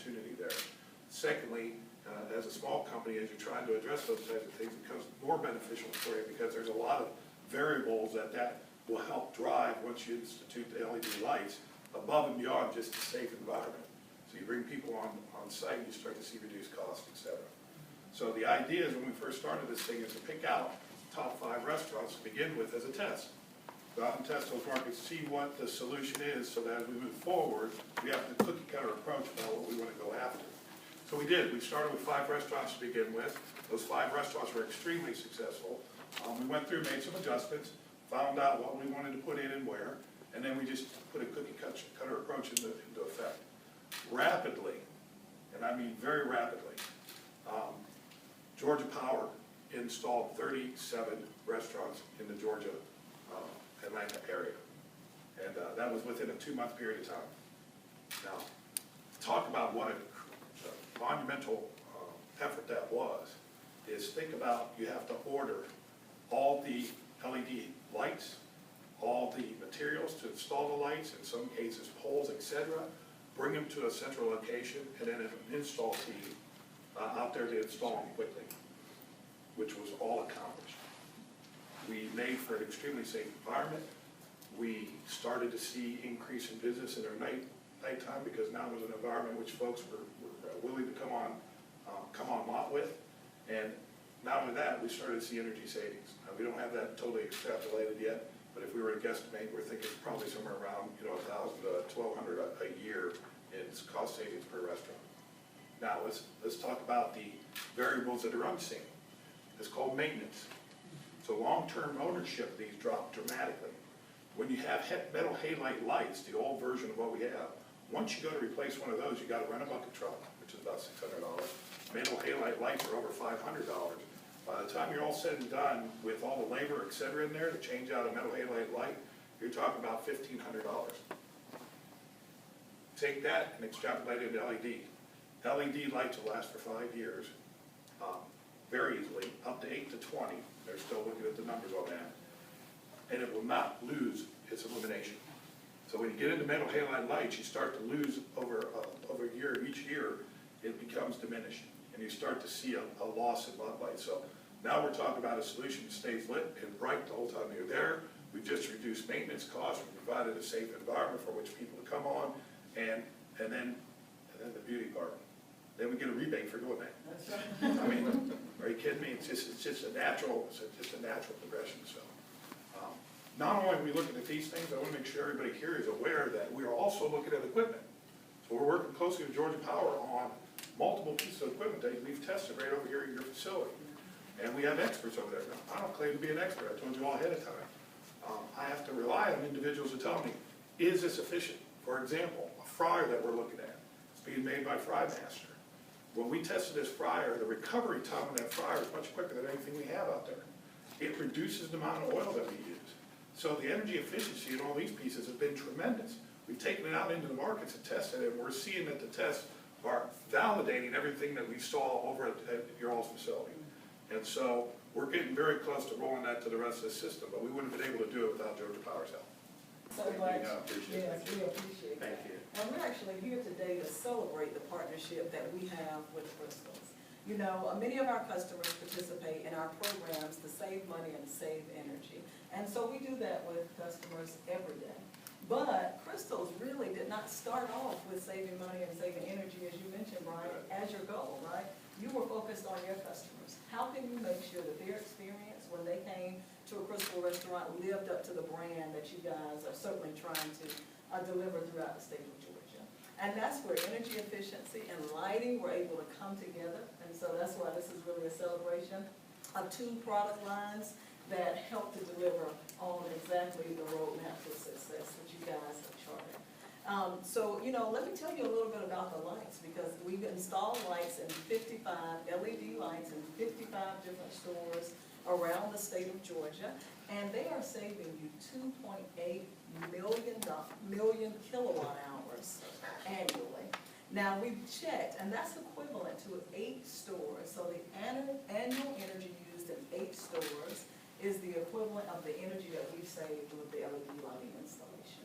opportunity there. Secondly, as a small company, as you're trying to address those types of things, it becomes more beneficial for you because there's a lot of variables that will help drive once you institute the LED lights above and beyond just a safe environment. So you bring people on site, you start to see reduced costs, et cetera. So the idea is when we first started this thing is to pick out top 5 restaurants to begin with as a test. Go out and test those markets, see what the solution is so that as we move forward, we have the cookie cutter approach about what we want to go after. So we did. We started with 5 restaurants to begin with. Those 5 restaurants were extremely successful. We went through, made some adjustments, found out what we wanted to put in and where, and then we just put a cookie cutter approach into effect. Rapidly, and I mean very rapidly, Georgia Power installed 37 restaurants in the Georgia, Atlanta area. And that was within a 2-month period of time. Now, talk about what a monumental effort that was, is think about you have to order all the LED lights, all the materials to install the lights, in some cases poles, etc., bring them to a central location, and then an install team out there to install them quickly, which was all accomplished. We made for an extremely safe environment. We started to see increase in business in our nighttime because now it was an environment which folks were willing to come on lot with. And not only that, we started to see energy savings. Now, we don't have that totally extrapolated yet, but if we were to guesstimate, we're thinking probably somewhere around $1,000 to $1,200 a year in cost savings per restaurant. Now let's talk about the variables that are unseen. It's called maintenance. So long-term ownership of these dropped dramatically. When you have metal halide lights, the old version of what we have, once you go to replace one of those, you got to rent a bucket truck, which is about $600. Metal halide lights are over $500. By the time you're all said and done with all the labor, et cetera, in there to change out a metal halide light, you're talking about $1,500. Take that and extrapolate it into LED. LED lights will last for 5 years, very easily, up to 8 to 20. They're still looking at the numbers on that. And it will not lose its illumination. So when you get into metal halide lights, you start to lose over each year, it becomes diminished. And you start to see a loss in light. So now we're talking about a solution that stays lit and bright the whole time you're there. We've just reduced maintenance costs. We've provided a safe environment for which people to come on. And then the beauty part. Then we get a rebate for doing that. That's right. I mean, are you kidding me? It's just a natural progression. So, not only are we looking at these things, I want to make sure everybody here is aware that we are also looking at equipment. So we're working closely with Georgia Power on multiple pieces of equipment that we've tested right over here at your facility. And we have experts over there. Now, I don't claim to be an expert. I told you all ahead of time. I have to rely on individuals to tell me, is this efficient? For example, a fryer that we're looking at, it's being made by Frymaster. When we tested this fryer, the recovery time on that fryer is much quicker than anything we have out there. It reduces the amount of oil that we use. So the energy efficiency in all these pieces has been tremendous. We've taken it out into the markets and tested it, and we're seeing that the tests are validating everything that we saw over at your all's facility. And so we're getting very close to rolling that to the rest of the system, but we wouldn't have been able to do it without Georgia Power's help. So much. Appreciate yes, we appreciate Thank that. you. And we're actually here today to celebrate the partnership that we have with Krystals. You know, many of our customers participate in our programs to save money and save energy. And so we do that with customers every day. But Krystals really did not start off with saving money and saving energy, as you mentioned, Brian, as your goal, right? You were focused on your customers. How can you make sure that their experience when they came to a Krystal restaurant lived up to the brand that you guys are certainly trying to deliver throughout the state of Georgia? And that's where energy efficiency and lighting were able to come together. And so that's why this is really a celebration of 2 product lines that help to deliver on exactly the roadmap to success that you guys have charted. So, you know, let me tell you a little bit about the lights, because we've installed lights in 55, LED lights in 55 different stores around the state of Georgia, and they are saving you 2.8 million kilowatt hours annually. Now, we've checked, and that's equivalent to 8 stores. So the annual energy used in 8 stores is the equivalent of the energy that we saved with the LED lighting installation.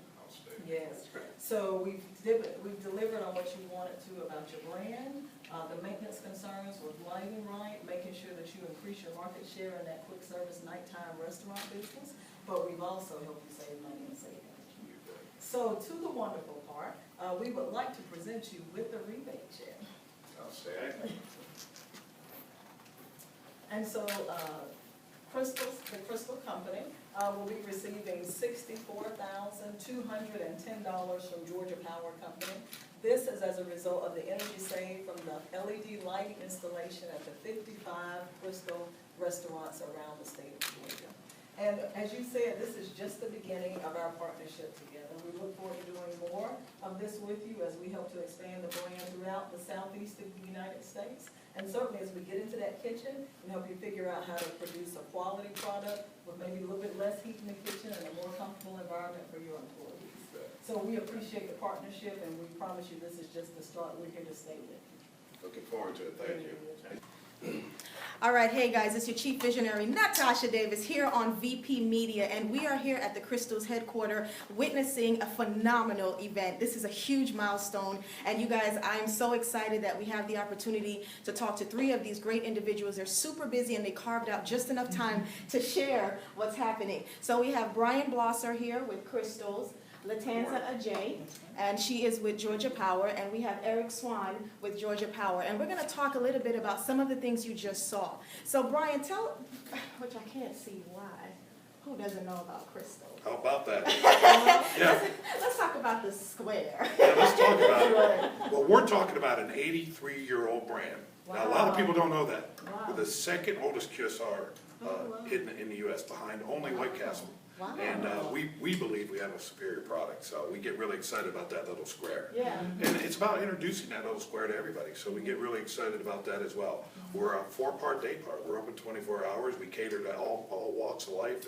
Yes, so we've delivered on what you wanted to about your brand, the maintenance concerns with lighting right, making sure that you increase your market share in that quick service nighttime restaurant business, but we've also helped you save money and save energy. So to the wonderful part, we would like to present you with the rebate check. I'll say it. And so, the Krystal Company will be receiving $64,210 from Georgia Power Company. This is as a result of the energy saved from the LED light installation at the 55 Krystal restaurants around the state of Georgia. And as you said, this is just the beginning of our partnership together. We look forward to doing more of this with you as we help to expand the brand throughout the southeast of the United States. And certainly as we get into that kitchen and help you figure out how to produce a quality product with maybe a little bit less heat in the kitchen and a more comfortable environment for your employees. So we appreciate the partnership, and we promise you this is just the start. We're here to stay with you. Looking forward to it. Thank you. All right, hey guys, it's your Chief Visionary, Natasha Davis, here on VP Media, and we are here at the Krystal's headquarters witnessing a phenomenal event. This is a huge milestone, and you guys, I am so excited that we have the opportunity to talk to 3 of these great individuals. They're super busy, and they carved out just enough time to share what's happening. So we have Brian Blosser here with Krystal's, Latanza Ajay, and she is with Georgia Power, and we have Eric Swan with Georgia Power, and we're going to talk a little bit about some of the things you just saw. So Brian, tell, which I can't see why, who doesn't know about Krystal? How about that? Yeah. Let's talk about the square. Yeah, let's talk about it. Well, we're talking about an 83-year-old brand. Now, a lot of people don't know that. Wow. We're the second oldest QSR in the U.S., behind only White Castle. Wow. And we believe we have a superior product, so we get really excited about that little square. Yeah. And it's about introducing that little square to everybody, so we get really excited about that as well. We're a 4-part day part. We're open 24 hours. We cater to all walks of life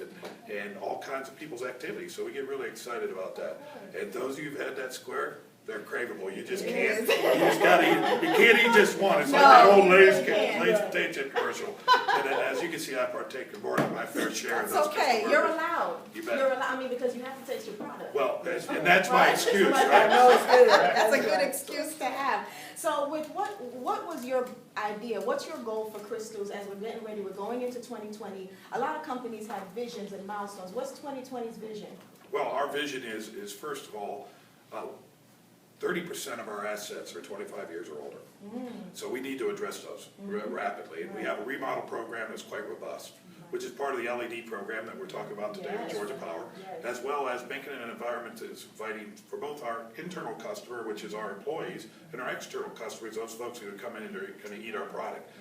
and all kinds of people's activities, so we get really excited about that. And those of you who've had that square, they're craveable. You just can't. You just gotta eat. You can't eat just one. It's like that old Lay's potato chip commercial. And then, as you can see, I partake in more than my fair share of That's those. okay. You're allowed. You bet. You're allowed. I mean, because you have to taste your product. Well, and that's my excuse, I right? know it's good. That's a good excuse to have. So, with what was your idea? What's your goal for Krystal's as we're getting ready? We're going into 2020. A lot of companies have visions and milestones. What's 2020's vision? Well, our vision is first of all, 30% of our assets are 25 years or older. So we need to address those rapidly. And we have a remodel program that's quite robust, which is part of the LED program that we're talking about today with Georgia Power, as well as making it an environment that's inviting for both our internal customer, which is our employees, and our external customers, those folks who come in and are going to eat our product.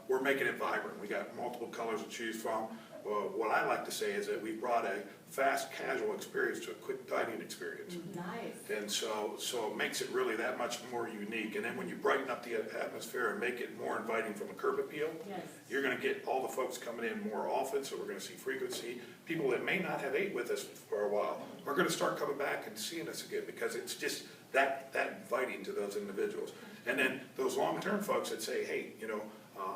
We're making it vibrant. We got multiple colors to choose from. What I like to say is that we brought a fast, casual experience to a quick dining experience. Nice. And so it makes it really that much more unique. And then when you brighten up the atmosphere and make it more inviting from a curb appeal, you're going to get all the folks coming in more often, so we're going to see frequency. People that may not have ate with us for a while are going to start coming back and seeing us again, because it's just that inviting to those individuals. And then those long-term folks that say, hey, you know,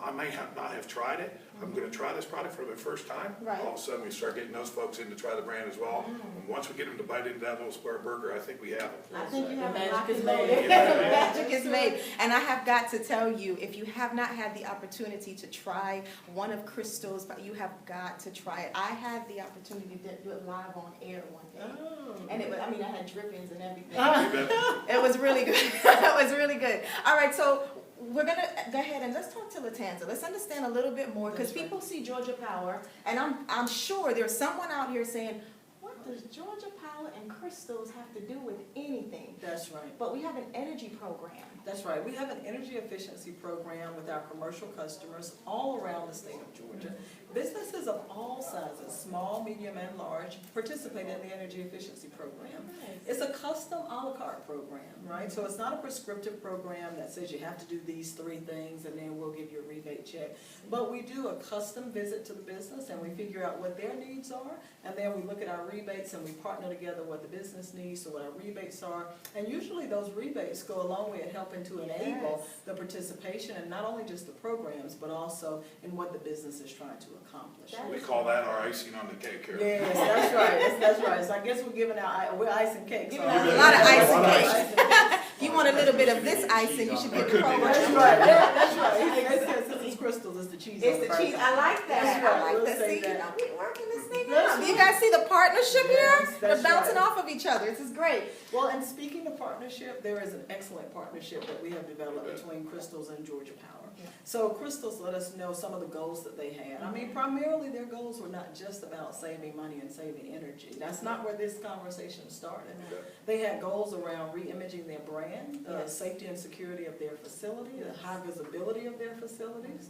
I may not have tried it. I'm going to try this product for the first time. Right. All of a sudden, we start getting those folks in to try the brand as well. And once we get them to bite into that little square burger, I think we have it. I think you have The a magic is made. made. Magic is made. And I have got to tell you, if you have not had the opportunity to try one of Krystal's, you have got to try it. I had the opportunity to do it live on air one day. And it was, I mean, I had drippings and everything. It was really good. It was really good. All right, so we're going to go ahead and let's talk to Latanza. Let's understand a little bit more, because people see Georgia Power, and I'm sure there's someone out here saying, what does Georgia Power and Krystal's have to do with anything? That's right. But we have an energy program. That's right. We have an energy efficiency program with our commercial customers all around the state of Georgia. Businesses of all sizes, small, medium, and large, participate in the energy efficiency program. It's a custom a la carte program, right? So it's not a prescriptive program that says you have to do these 3 things and then we'll give you a rebate check. But we do a custom visit to the business and we figure out what their needs are, and then we look at our rebates and we partner together what the business needs, so what our rebates are. And usually those rebates go a long way at helping helping to enable Yes. the participation and not only just the programs, but also in what the business is trying to accomplish. We call that our icing on the cake here. Yes, that's right, that's right. So I guess we're giving out, we're icing cakes. Giving out a lot of icing cakes. If you want a little bit of this icing, you should be in the program. That's right, yeah, that's right. Since it's Krystal, it's the cheese on It's the cheese. burger. I like that. That's right. I like We'll that. say See, that. you know, we working this thing That's out. Do you guys see the partnership Yes, here? They're that's bouncing right. off of each other. This is great. Well, and speaking of partnership, there is an excellent partnership that we have developed between Krystals and Georgia Power. Yeah. So Krystals let us know some of the goals that they had. I mean, primarily their goals were not just about saving money and saving energy. That's not where this conversation started. They had goals around re-imaging their brand, the Yes. safety and security of their facility, the high visibility of their facilities,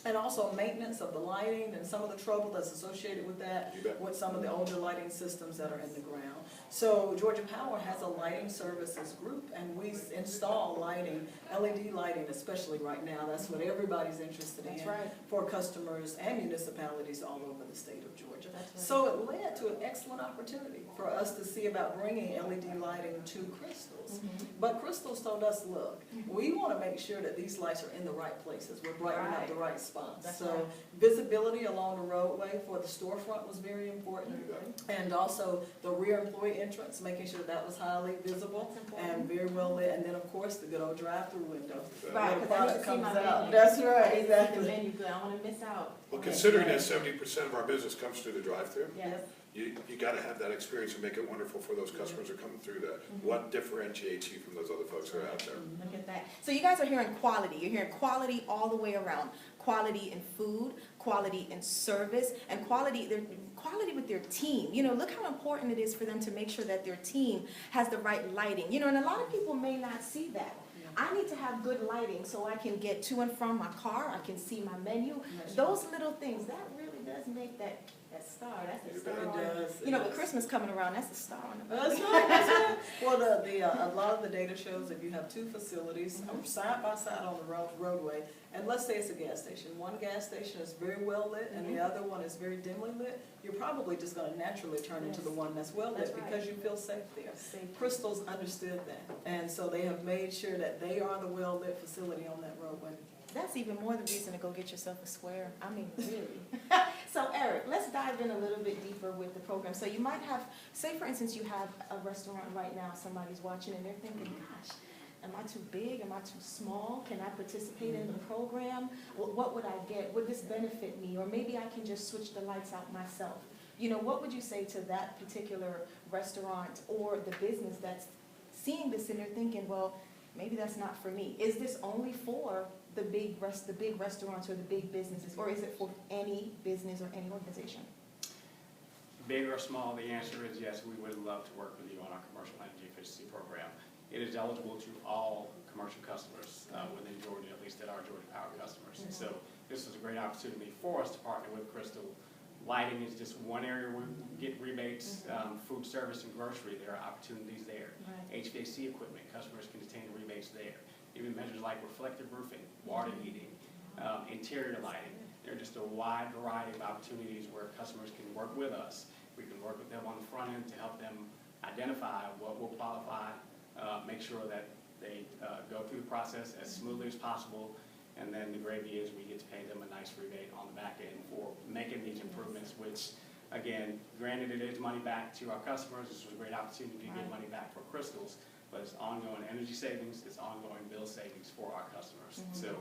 and also maintenance of the lighting and some of the trouble that's associated with that, You bet. with some of the older lighting systems that are in the ground. So Georgia Power has a lighting services group, and we install lighting, LED lighting especially right now. That's what everybody's interested in. That's right. For customers and municipalities all over the state of Georgia. That's right. So it led to an excellent opportunity for us to see about bringing LED lighting to Krystals. But Krystals told us, look, we want to make sure that these lights are in the right places. We're brightening up the right spots. That's So right. visibility along the roadway for the storefront was very important. And also the rear employee entrance, making sure that was highly visible That's important. and very well lit. And then, of course, the good old drive-through window. Right, where the because I product need to see comes my out. menu. That's I right, need to see exactly. the menu, because I don't want to miss out. Well, considering that 70% of our business comes through the drive-through, Yes. you gotta have that experience and make it wonderful for those customers who are coming through that. What differentiates you from those other folks who are out there? Look at that. So you guys are hearing quality. You're hearing quality all the way around. Quality in food, quality in service, and quality with their team. You know, look how important it is for them to make sure that their team has the right lighting. You know, and a lot of people may not see that. I need to have good lighting so I can get to and from my car. I can see my menu. Those little things, that really does make that star. That's the star. It on it. does. You know, with Christmas coming around, that's the star on the That's right, that's right. Well, a lot of the data shows if you have two facilities side by side on the roadway, and let's say it's a gas station. One gas station is very well lit and the other one is very dimly lit. You're probably just going to naturally turn into the one that's well lit That's right. because you feel safe there. Safe. Krystals understood that, and so they have made sure that they are the well lit facility on that roadway. That's even more the reason to go get yourself a square. I mean, really. So Eric, let's dive in a little bit deeper with the program. So you might have, say for instance, you have a restaurant right now, somebody's watching and they're thinking, gosh, am I too big? Am I too small? Can I participate in the program? What would I get? Would this benefit me? Or maybe I can just switch the lights out myself. You know, what would you say to that particular restaurant or the business that's seeing this and they're thinking, well, maybe that's not for me? Is this only for the big restaurants or the big businesses, or is it for any business or any organization? Big or small, the answer is yes, we would love to work with you on our commercial energy efficiency program. It is eligible to all commercial customers within Georgia, at least at our Georgia Power customers. So this is a great opportunity for us to partner with Krystal. Lighting is just one area where we get rebates. Food service and grocery, there are opportunities there. Right. HVAC equipment, customers can attain rebates there. Even measures like reflective roofing, water heating, interior lighting. There are just a wide variety of opportunities where customers can work with us. We can work with them on the front end to help them identify what will qualify, make sure that they go through the process as smoothly as possible, and then the gravy is we get to pay them a nice rebate on the back end for making these improvements, which, again, granted it is money back to our customers. This was a great opportunity to get money back for Krystals, but it's ongoing energy savings, it's ongoing bill savings for our customers. So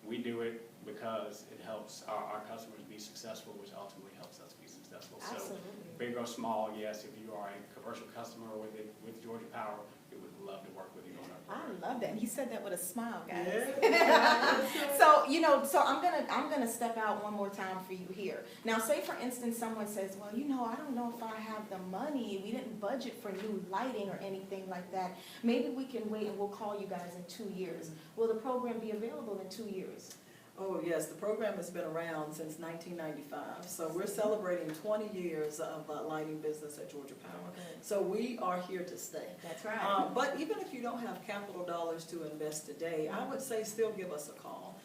we do it because it helps our customers be successful, which ultimately helps us be successful. Absolutely. So big or small, yes, if you are a commercial customer with Georgia Power, we would love to work with you on our program. I love that. And he said that with a smile, guys. Yeah. So, you know, so I'm gonna step out one more time for you here. Now, say for instance, someone says, well, you know, I don't know if I have the money. We didn't budget for new lighting or anything like that. Maybe we can wait and we'll call you guys in 2 years. Will the program be available in 2 years? Oh, yes, the program has been around since 1995, so we're celebrating 20 years of lighting business at Georgia Power. So we are here to stay. That's right. But even if you don't have capital dollars to invest today, I would say still give us a call.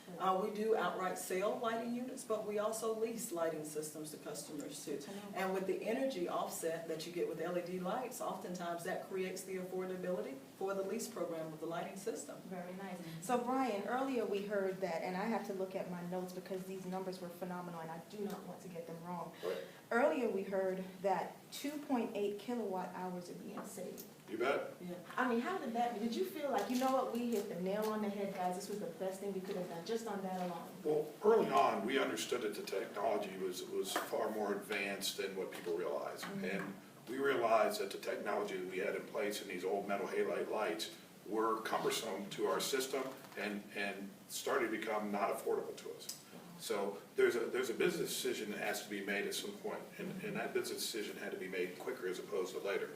We do outright sell lighting units, but we also lease lighting systems to customers too. And with the energy offset that you get with LED lights, oftentimes that creates the affordability for the lease program of the lighting system. Very nice. So Brian, earlier we heard that, and I have to look at my notes because these numbers were phenomenal and I do not want to get them wrong. Right. Earlier we heard that 2.8 kilowatt hours are being saved. You bet. Yeah. I mean, how did that, did you feel like, you know what, we hit the nail on the head, guys, this was the best thing we could have done, just on that alone? Well, early on, we understood that the technology was far more advanced than what people realized. And we realized that the technology that we had in place in these old metal halide lights were cumbersome to our system and started to become not affordable to us. So there's a business decision that has to be made at some point, and that business decision had to be made quicker as opposed to later.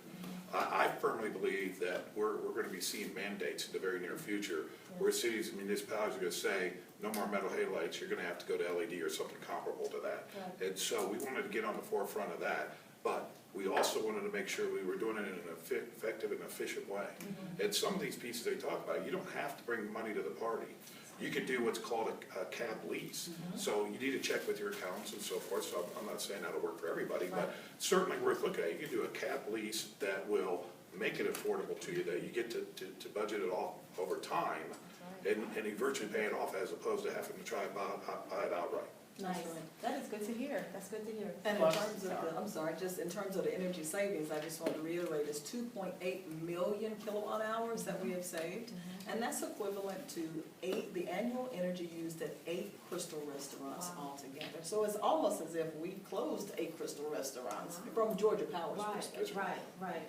I firmly believe that we're going to be seeing mandates in the very near future where cities and municipalities are going to say, no more metal halides, you're going to have to go to LED or something comparable to that. Right. And so we wanted to get on the forefront of that, but we also wanted to make sure we were doing it in an effective and efficient way. And some of these pieces they talk about, you don't have to bring money to the party. You could do what's called a cap lease. So you need to check with your accountants and so forth, so I'm not saying that'll work for everybody, but certainly worth looking at. You can do a cap lease that will make it affordable to you, that you get to budget it off over time, and you virtually pay it off as opposed to having to try and buy it outright. Nice. That's right. That is good to hear. That's good to hear. And in Plus, terms of the, I'm sorry, just in terms of the energy savings, I just want to reiterate, it's 2.8 million kilowatt hours that we have saved. And that's equivalent to the annual energy used at 8 Krystal restaurants altogether. So it's almost as if we've closed 8 Krystal restaurants from Georgia Power's perspective. Right.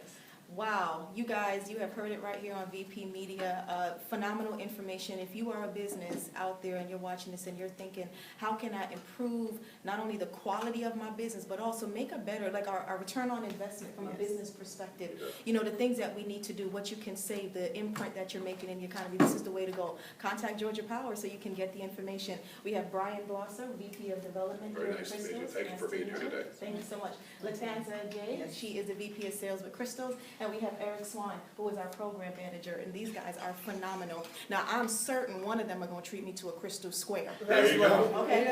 Wow, you guys, you have heard it right here on VP Media. Phenomenal information. If you are a business out there and you're watching this and you're thinking, how can I improve not only the quality of my business, but also make a better, like our return on investment from a business perspective. You know, the things that we need to do, what you can save, the imprint that you're making in the economy, this is the way to go. Contact Georgia Power so you can get the information. We have Brian Blosser, VP of Development Very here at nice to meet you. Krystals. Thank you for being here today. Thank you so much. Latanza J, she is the VP of Sales with Krystals. And we have Eric Swan, who is our program manager, and these guys are phenomenal. Now, I'm certain one of them are going to treat me to a Krystal Square. There you go. Okay?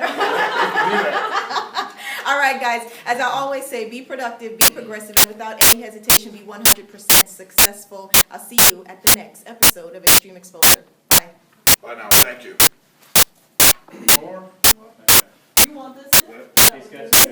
All right, guys, as I always say, be productive, be progressive, and without any hesitation, be 100% successful. I'll see you at the next episode of Extreme Exposure. Bye. Bye now. Thank you. More? You want this? Thanks, guys.